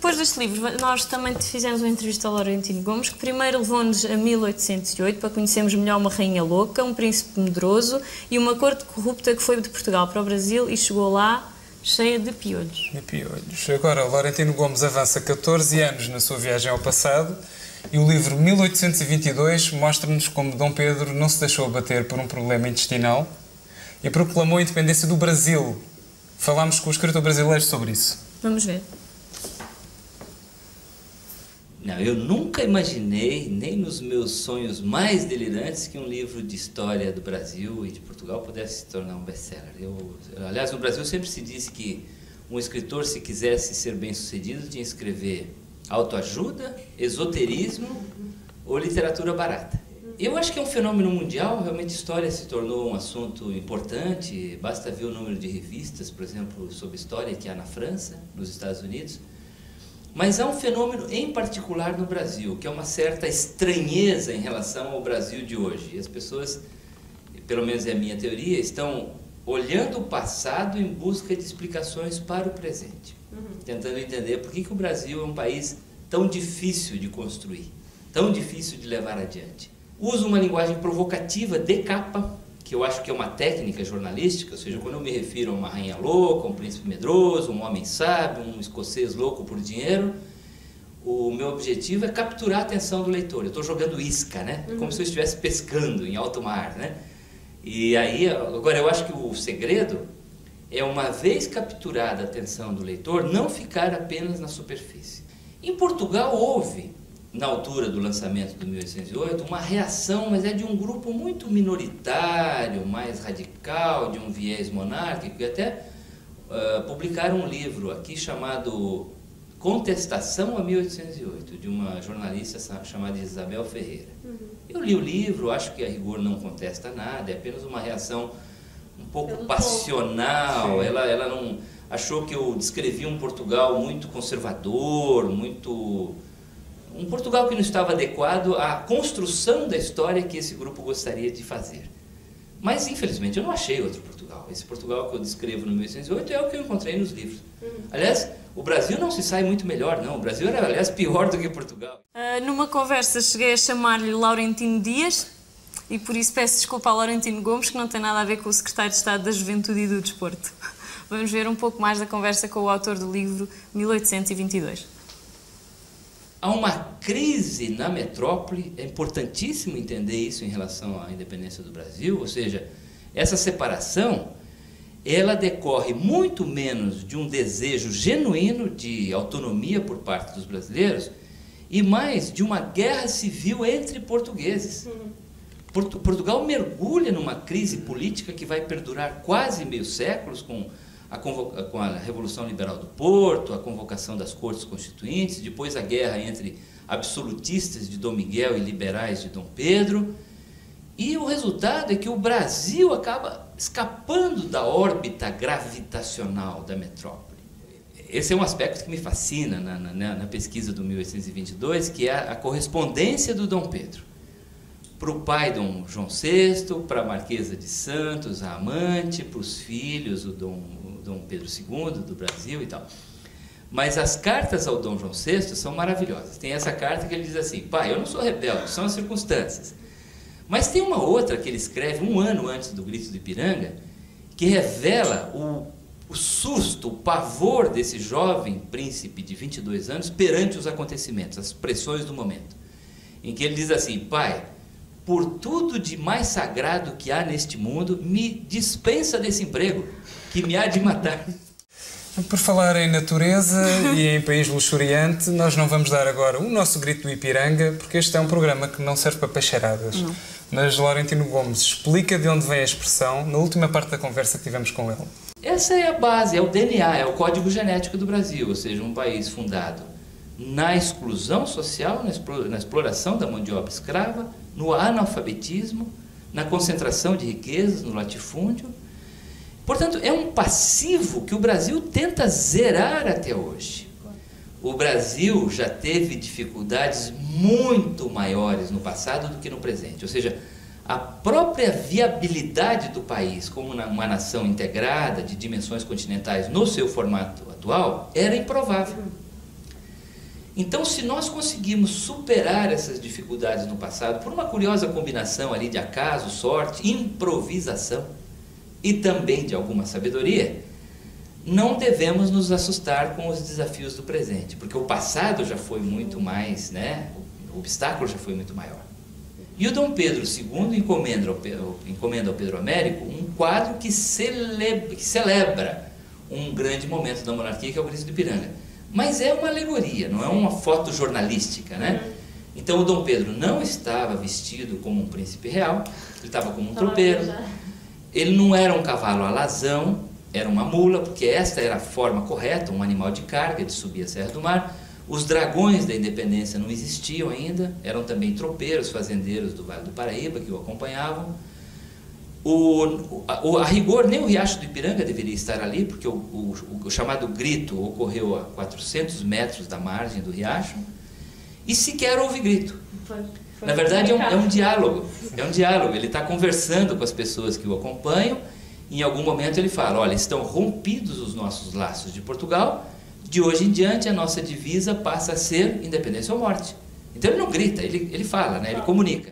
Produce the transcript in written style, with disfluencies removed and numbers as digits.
depois deste livro, nós também fizemos uma entrevista ao Laurentino Gomes, que primeiro levou-nos a 1808 para conhecermos melhor uma rainha louca, um príncipe medroso e uma corte corrupta que foi de Portugal para o Brasil e chegou lá cheia de piolhos. De piolhos. Agora, o Laurentino Gomes avança 14 anos na sua viagem ao passado e o livro 1822 mostra-nos como Dom Pedro não se deixou abater por um problema intestinal e proclamou a independência do Brasil. Falámos com o escritor brasileiro sobre isso. Vamos ver. Não, eu nunca imaginei, nem nos meus sonhos mais delirantes, que um livro de história do Brasil e de Portugal pudesse se tornar um best-seller. Aliás, no Brasil sempre se disse que um escritor, se quisesse ser bem-sucedido, tinha que escrever autoajuda, esoterismo ou literatura barata. Eu acho que é um fenômeno mundial, realmente história se tornou um assunto importante, basta ver o número de revistas, por exemplo, sobre história que há na França, nos Estados Unidos. Mas há um fenômeno em particular no Brasil, que é uma certa estranheza em relação ao Brasil de hoje. E as pessoas, pelo menos é a minha teoria, estão olhando o passado em busca de explicações para o presente. Tentando entender por que o Brasil é um país tão difícil de construir, tão difícil de levar adiante. Uso uma linguagem provocativa de capa, que eu acho que é uma técnica jornalística, ou seja, quando eu me refiro a uma rainha louca, um príncipe medroso, um homem sábio, um escocês louco por dinheiro, o meu objetivo é capturar a atenção do leitor. Eu estou jogando isca, né? Como se eu estivesse pescando em alto mar, né? E aí, agora eu acho que o segredo é, uma vez capturada a atenção do leitor, não ficar apenas na superfície. Em Portugal houve, na altura do lançamento do 1808, uma reação, mas é de um grupo muito minoritário, mais radical, de um viés monárquico, e até publicaram um livro aqui chamado Contestação a 1808, de uma jornalista chamada Isabel Ferreira. Eu li o livro, acho que a rigor não contesta nada, é apenas uma reação um pouco passional. Ela não achou que eu descrevi um Portugal muito conservador, um Portugal que não estava adequado à construção da história que esse grupo gostaria de fazer. Mas, infelizmente, eu não achei outro Portugal. Esse Portugal que eu descrevo no 1808 é o que eu encontrei nos livros. Aliás, o Brasil não se sai muito melhor, não. O Brasil era, aliás, pior do que Portugal. Numa conversa cheguei a chamar-lhe Laurentino Dias e por isso peço desculpa ao Laurentino Gomes, que não tem nada a ver com o secretário de Estado da Juventude e do Desporto. Vamos ver um pouco mais da conversa com o autor do livro 1822. Há uma crise na metrópole, é importantíssimo entender isso em relação à independência do Brasil, ou seja, essa separação, ela decorre muito menos de um desejo genuíno de autonomia por parte dos brasileiros e mais de uma guerra civil entre portugueses. Portugal mergulha numa crise política que vai perdurar quase meio século, com a Revolução Liberal do Porto, a convocação das Cortes Constituintes, depois a guerra entre absolutistas de Dom Miguel e liberais de Dom Pedro. E o resultado é que o Brasil acaba escapando da órbita gravitacional da metrópole. Esse é um aspecto que me fascina na pesquisa do 1822, que é a correspondência do Dom Pedro. Para o pai Dom João VI, para a Marquesa de Santos, a amante, para os filhos, o Dom Pedro II do Brasil e tal. Mas as cartas ao Dom João VI são maravilhosas. Tem essa carta que ele diz assim: pai, eu não sou rebelde, são as circunstâncias. Mas tem uma outra que ele escreve um ano antes do Grito do Ipiranga, que revela o susto, o pavor desse jovem príncipe de 22 anos perante os acontecimentos, as pressões do momento. Em que ele diz assim: pai, por tudo de mais sagrado que há neste mundo, me dispensa desse emprego, que me há de matar. Por falar em natureza e em país luxuriante, nós não vamos dar agora o nosso Grito do Ipiranga, porque este é um programa que não serve para peixeiradas. Não. Mas Laurentino Gomes explica de onde vem a expressão na última parte da conversa que tivemos com ele. Essa é a base, é o DNA, é o código genético do Brasil, ou seja, um país fundado na exclusão social, na exploração da mão de obra escrava, no analfabetismo, na concentração de riquezas, no latifúndio. Portanto, é um passivo que o Brasil tenta zerar até hoje. O Brasil já teve dificuldades muito maiores no passado do que no presente. Ou seja, a própria viabilidade do país como uma nação integrada de dimensões continentais no seu formato atual era improvável. Então, se nós conseguimos superar essas dificuldades no passado, por uma curiosa combinação ali de acaso, sorte, improvisação e também de alguma sabedoria, não devemos nos assustar com os desafios do presente, porque o passado já foi muito mais, né? O obstáculo já foi muito maior. E o Dom Pedro II encomenda ao Pedro Américo um quadro que celebra um grande momento da monarquia, que é o Cristo do Ipiranga. Mas é uma alegoria, não é uma foto jornalística, né? Então o Dom Pedro não estava vestido como um príncipe real, ele estava como um tropeiro. Ele não era um cavalo alazão, era uma mula, porque esta era a forma correta, um animal de carga, de subir a Serra do Mar. Os dragões da independência não existiam ainda, eram também tropeiros, fazendeiros do Vale do Paraíba que o acompanhavam. A rigor, nem o Riacho do Ipiranga deveria estar ali, porque o chamado grito ocorreu a 400 metros da margem do riacho, e sequer houve grito. Na verdade, é um diálogo, ele está conversando com as pessoas que o acompanham, e em algum momento ele fala, olha, estão rompidos os nossos laços de Portugal, de hoje em diante a nossa divisa passa a ser independência ou morte. Então ele não grita, ele fala, né? Ele comunica.